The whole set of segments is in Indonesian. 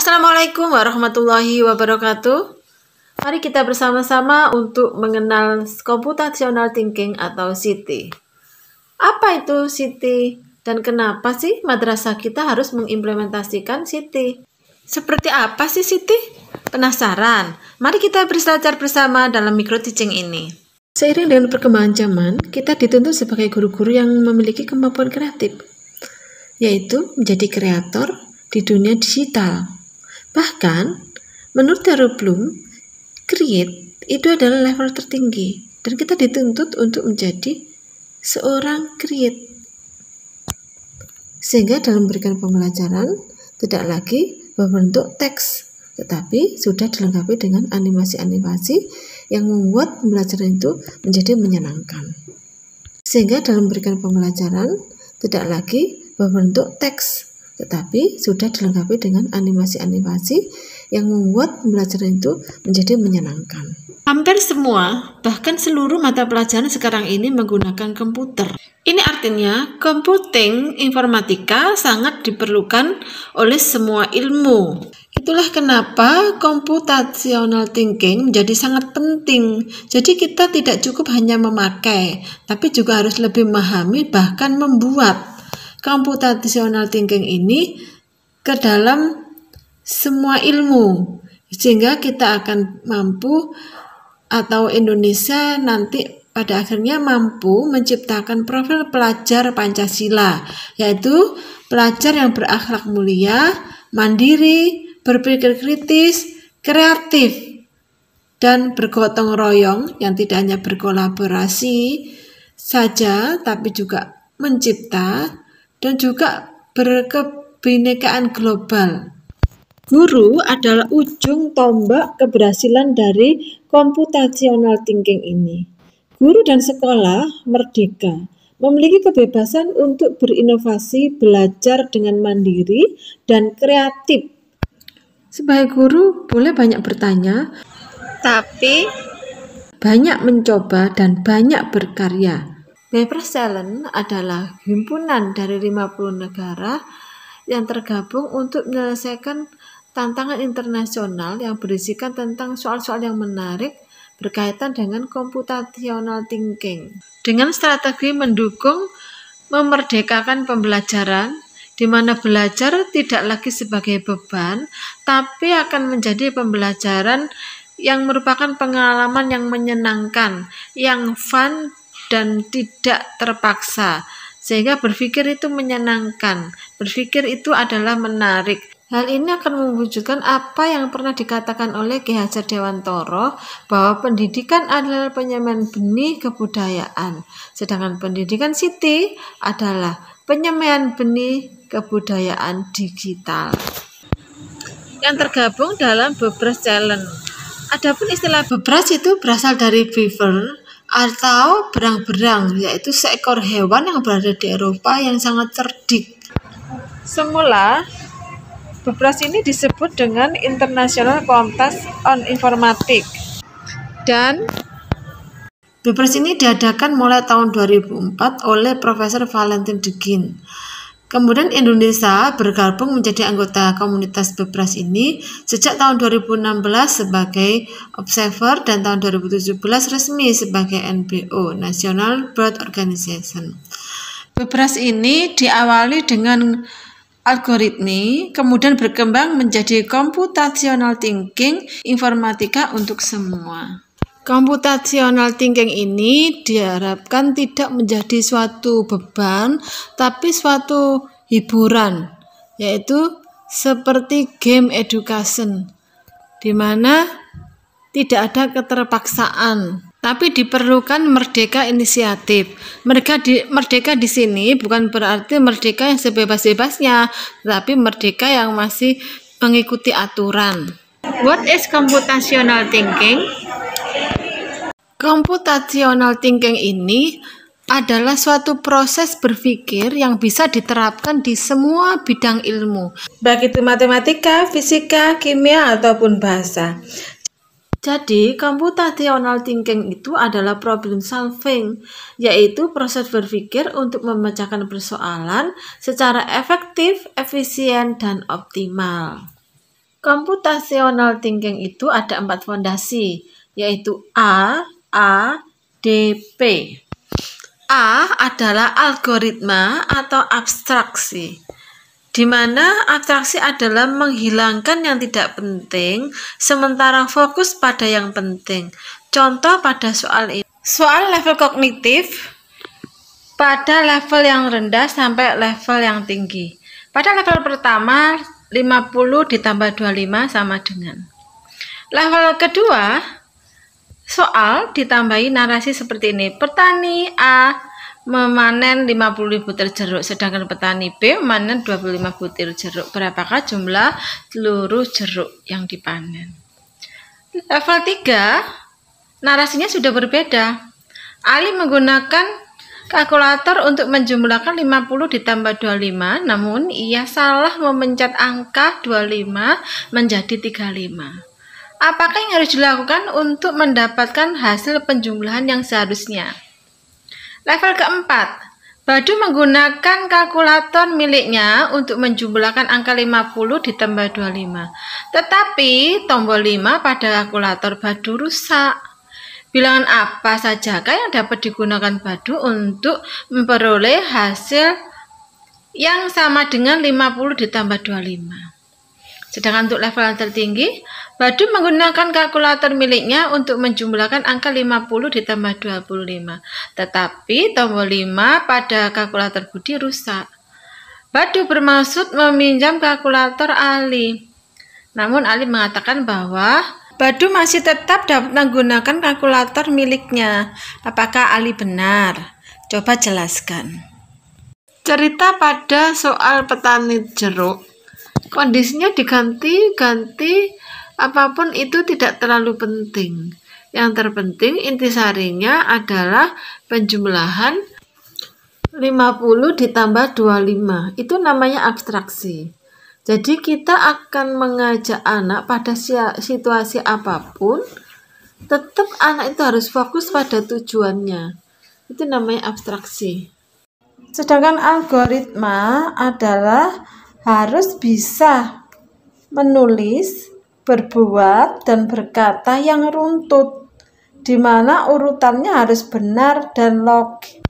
Assalamualaikum warahmatullahi wabarakatuh. Mari kita bersama-sama untuk mengenal computational thinking atau CT. Apa itu CT dan kenapa sih madrasah kita harus mengimplementasikan CT? Seperti apa sih CT? Penasaran? Mari kita belajar bersama dalam micro teaching ini. Seiring dengan perkembangan zaman, kita dituntut sebagai guru-guru yang memiliki kemampuan kreatif, yaitu menjadi kreator di dunia digital. Bahkan, menurut Theodore Bloom, create itu adalah level tertinggi dan kita dituntut untuk menjadi seorang create. Sehingga dalam memberikan pembelajaran tidak lagi berbentuk teks, tetapi sudah dilengkapi dengan animasi-animasi yang membuat pembelajaran itu menjadi menyenangkan. Sehingga dalam memberikan pembelajaran tidak lagi berbentuk teks, tetapi sudah dilengkapi dengan animasi-animasi yang membuat pembelajaran itu menjadi menyenangkan. Hampir semua, bahkan seluruh mata pelajaran sekarang ini menggunakan komputer. Ini artinya computing informatika sangat diperlukan oleh semua ilmu. Itulah kenapa computational thinking menjadi sangat penting. Jadi kita tidak cukup hanya memakai, tapi juga harus lebih memahami bahkan membuat computational thinking ini ke dalam semua ilmu, sehingga kita akan mampu atau Indonesia nanti pada akhirnya mampu menciptakan profil pelajar Pancasila, yaitu pelajar yang berakhlak mulia, mandiri, berpikir kritis, kreatif, dan bergotong royong yang tidak hanya berkolaborasi saja, tapi juga mencipta dan juga berkebinekaan global. Guru adalah ujung tombak keberhasilan dari computational thinking ini. Guru dan sekolah merdeka, memiliki kebebasan untuk berinovasi, belajar dengan mandiri dan kreatif. Sebagai guru boleh banyak bertanya, tapi banyak mencoba dan banyak berkarya. Bebras Challenge adalah himpunan dari 50 negara yang tergabung untuk menyelesaikan tantangan internasional yang berisikan tentang soal-soal yang menarik berkaitan dengan computational thinking. Dengan strategi mendukung memerdekakan pembelajaran, di mana belajar tidak lagi sebagai beban, tapi akan menjadi pembelajaran yang merupakan pengalaman yang menyenangkan, yang fun, dan tidak terpaksa, sehingga berpikir itu menyenangkan, berpikir itu adalah menarik. Hal ini akan mewujudkan apa yang pernah dikatakan oleh Ki Hajar Dewantoro, bahwa pendidikan adalah penyemaian benih kebudayaan, sedangkan pendidikan CT adalah penyemaian benih kebudayaan digital yang tergabung dalam Bebras Challenge. Adapun istilah bebras itu berasal dari beaver atau berang-berang, yaitu seekor hewan yang berada di Eropa yang sangat cerdik. Semula, bebras ini disebut dengan International Contest on Informatics, dan bebras ini diadakan mulai tahun 2004 oleh Profesor Valentin Degin. Kemudian Indonesia bergabung menjadi anggota komunitas bebras ini sejak tahun 2016 sebagai observer dan tahun 2017 resmi sebagai NBO, National Board Organization. Bebras ini diawali dengan algoritmi, kemudian berkembang menjadi computational thinking informatika untuk semua. Computational thinking ini diharapkan tidak menjadi suatu beban, tapi suatu hiburan, yaitu seperti game education, di mana tidak ada keterpaksaan, tapi diperlukan merdeka inisiatif. Merdeka di sini bukan berarti merdeka yang sebebas-bebasnya, tetapi merdeka yang masih mengikuti aturan. What is computational thinking? Computational thinking ini adalah suatu proses berpikir yang bisa diterapkan di semua bidang ilmu, baik itu matematika, fisika, kimia, ataupun bahasa. Jadi, computational thinking itu adalah problem solving, yaitu proses berpikir untuk memecahkan persoalan secara efektif, efisien, dan optimal. Computational thinking itu ada 4 fondasi, yaitu A, D, P. A adalah algoritma atau abstraksi, di mana abstraksi adalah menghilangkan yang tidak penting, sementara fokus pada yang penting. Contoh pada soal ini, soal level kognitif pada level yang rendah sampai level yang tinggi. Pada level pertama, 50 ditambah 25 sama dengan. Level kedua, soal ditambahi narasi seperti ini. Petani A memanen 50.000 butir jeruk, sedangkan petani B memanen 25 butir jeruk. Berapakah jumlah seluruh jeruk yang dipanen? Level 3, narasinya sudah berbeda. Ali menggunakan kalkulator untuk menjumlahkan 50 ditambah 25, namun ia salah memencet angka 25 menjadi 35. Apakah yang harus dilakukan untuk mendapatkan hasil penjumlahan yang seharusnya? Level keempat, Badu menggunakan kalkulator miliknya untuk menjumlahkan angka 50 ditambah 25. Tetapi tombol 5 pada kalkulator Badu rusak. Bilangan apa sajakah yang dapat digunakan Badu untuk memperoleh hasil yang sama dengan 50 ditambah 25? Sedangkan untuk level yang tertinggi, Badu menggunakan kalkulator miliknya untuk menjumlahkan angka 50 ditambah 25. Tetapi tombol 5 pada kalkulator Budi rusak. Badu bermaksud meminjam kalkulator Ali. Namun Ali mengatakan bahwa Badu masih tetap dapat menggunakan kalkulator miliknya. Apakah Ali benar? Coba jelaskan. Cerita pada soal petani jeruk, kondisinya diganti-ganti, apapun itu tidak terlalu penting. Yang terpenting intisarinya adalah penjumlahan 50 ditambah 25. Itu namanya abstraksi. Jadi kita akan mengajak anak pada situasi apapun, tetap anak itu harus fokus pada tujuannya. Itu namanya abstraksi. Sedangkan algoritma adalah harus bisa menulis, berbuat, dan berkata yang runtut, di mana urutannya harus benar dan logis.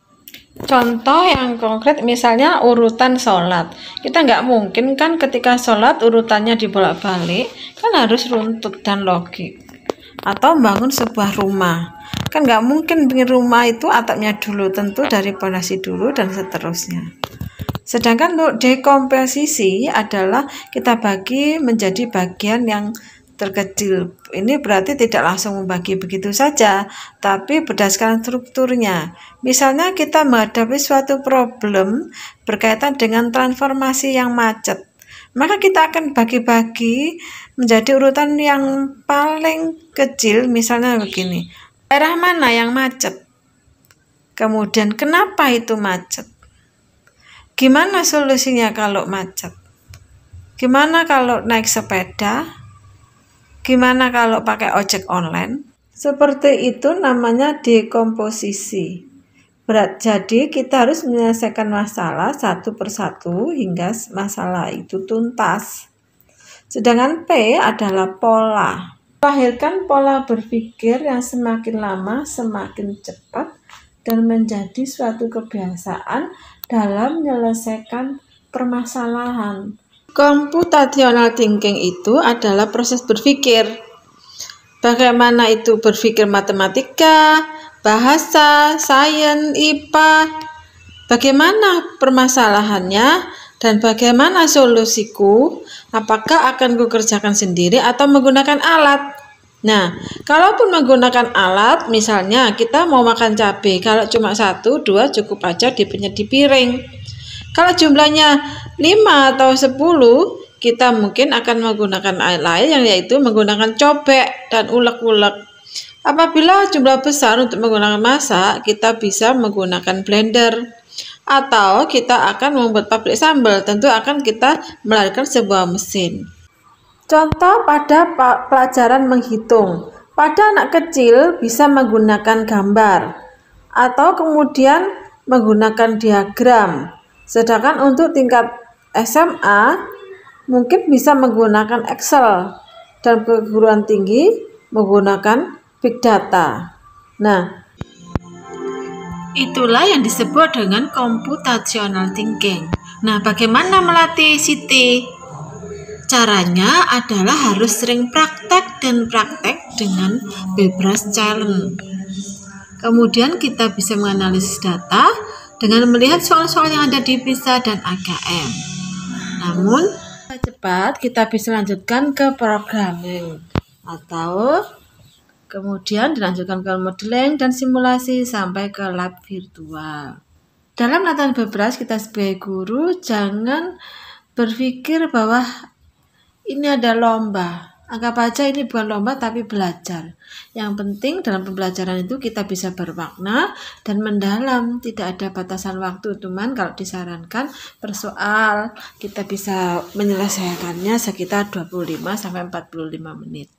Contoh yang konkret misalnya urutan sholat. Kita nggak mungkin kan ketika sholat urutannya dibolak-balik, kan harus runtut dan logik. Atau bangun sebuah rumah, kan nggak mungkin bikin rumah itu atapnya dulu, tentu dari pondasi dulu dan seterusnya. Sedangkan untuk dekomposisi adalah kita bagi menjadi bagian yang terkecil. Ini berarti tidak langsung membagi begitu saja, tapi berdasarkan strukturnya. Misalnya kita menghadapi suatu problem berkaitan dengan transformasi yang macet, maka kita akan bagi-bagi menjadi urutan yang paling kecil. Misalnya begini, daerah mana yang macet? Kemudian kenapa itu macet? Gimana solusinya kalau macet? Gimana kalau naik sepeda? Gimana kalau pakai ojek online? Seperti itu namanya dekomposisi. Jadi kita harus menyelesaikan masalah satu persatu hingga masalah itu tuntas. Sedangkan P adalah pola. Melahirkan pola berpikir yang semakin lama semakin cepat dan menjadi suatu kebiasaan dalam menyelesaikan permasalahan. Computational thinking itu adalah proses berpikir. Bagaimana itu berpikir matematika, bahasa, sains, IPA, bagaimana permasalahannya, dan bagaimana solusiku, apakah akan kukerjakan sendiri atau menggunakan alat. Nah, kalaupun menggunakan alat, misalnya kita mau makan cabai, kalau cuma 1, 2 cukup aja dipenyet di piring. Kalau jumlahnya 5 atau 10, kita mungkin akan menggunakan alat lain, yaitu menggunakan cobek dan ulek-ulek. Apabila jumlah besar untuk menggunakan masak, kita bisa menggunakan blender. Atau kita akan membuat pabrik sambal, tentu akan kita melahirkan sebuah mesin. Contoh pada pelajaran menghitung. Pada anak kecil bisa menggunakan gambar atau kemudian menggunakan diagram. Sedangkan untuk tingkat SMA mungkin bisa menggunakan Excel, dan perguruan tinggi menggunakan Big Data. Nah, itulah yang disebut dengan computational thinking. Nah, bagaimana melatih Siti? Caranya adalah harus sering praktek dengan Bebras Challenge. Kemudian kita bisa menganalisis data dengan melihat soal-soal yang ada di PISA dan AKM. Namun, cepat kita bisa lanjutkan ke programming atau kemudian dilanjutkan ke modeling dan simulasi sampai ke lab virtual. Dalam latihan Bebras, kita sebagai guru jangan berpikir bahwa ini ada lomba. Anggap aja ini bukan lomba tapi belajar. Yang penting dalam pembelajaran itu kita bisa bermakna dan mendalam. Tidak ada batasan waktu, teman. Kalau disarankan per soal kita bisa menyelesaikannya sekitar 25-45 menit.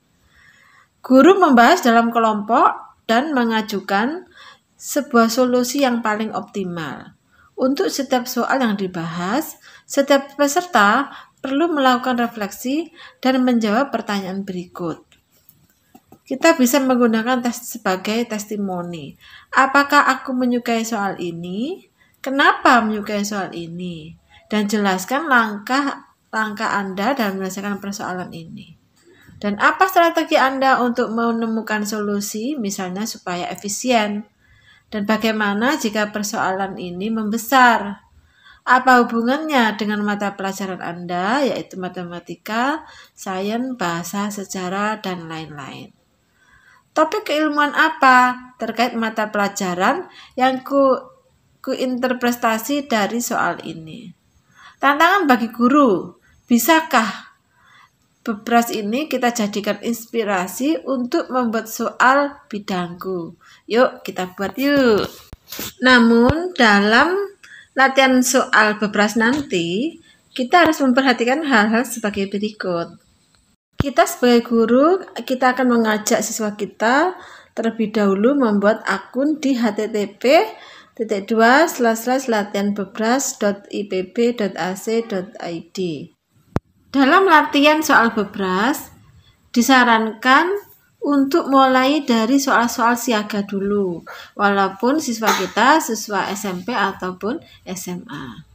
Guru membahas dalam kelompok dan mengajukan sebuah solusi yang paling optimal. Untuk setiap soal yang dibahas, setiap peserta perlu melakukan refleksi dan menjawab pertanyaan berikut. Kita bisa menggunakan tes sebagai testimoni. Apakah aku menyukai soal ini? Kenapa menyukai soal ini? Dan jelaskan langkah-langkah Anda dalam menyelesaikan persoalan ini. Dan apa strategi Anda untuk menemukan solusi, misalnya supaya efisien? Dan bagaimana jika persoalan ini membesar? Apa hubungannya dengan mata pelajaran Anda, yaitu matematika, sains, bahasa, sejarah, dan lain-lain? Topik keilmuan apa terkait mata pelajaran yang kuinterpretasi dari soal ini? Tantangan bagi guru, bisakah Bebras ini kita jadikan inspirasi untuk membuat soal bidangku? Yuk kita buat yuk. Namun dalam latihan soal Bebras nanti, kita harus memperhatikan hal-hal sebagai berikut. Kita sebagai guru, kita akan mengajak siswa kita terlebih dahulu membuat akun di http://latihanbebras.ipb.ac.id. Dalam latihan soal Bebras, disarankan untuk mulai dari soal-soal siaga dulu, walaupun siswa kita siswa SMP ataupun SMA.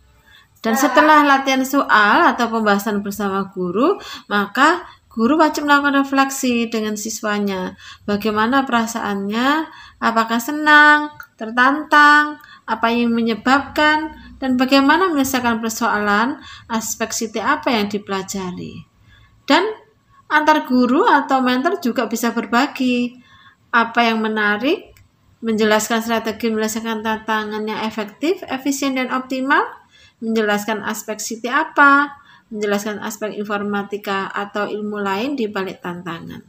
Dan setelah latihan soal atau pembahasan bersama guru, maka guru wajib melakukan refleksi dengan siswanya. Bagaimana perasaannya, apakah senang, tertantang, apa yang menyebabkan, dan bagaimana menyelesaikan persoalan, aspek Siti apa yang dipelajari. Dan antar guru atau mentor juga bisa berbagi apa yang menarik, menjelaskan strategi menyelesaikan tantangan yang efektif, efisien, dan optimal, menjelaskan aspek Siti apa, menjelaskan aspek informatika atau ilmu lain di balik tantangan.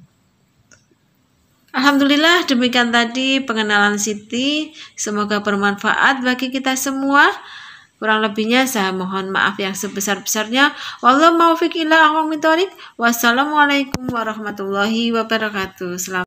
Alhamdulillah, demikian tadi pengenalan Siti. Semoga bermanfaat bagi kita semua. Kurang lebihnya saya mohon maaf yang sebesar-besarnya. Wallahu muwaffiq ila aqwamit thoriq. Wassalamualaikum warahmatullahi wabarakatuh. Selamat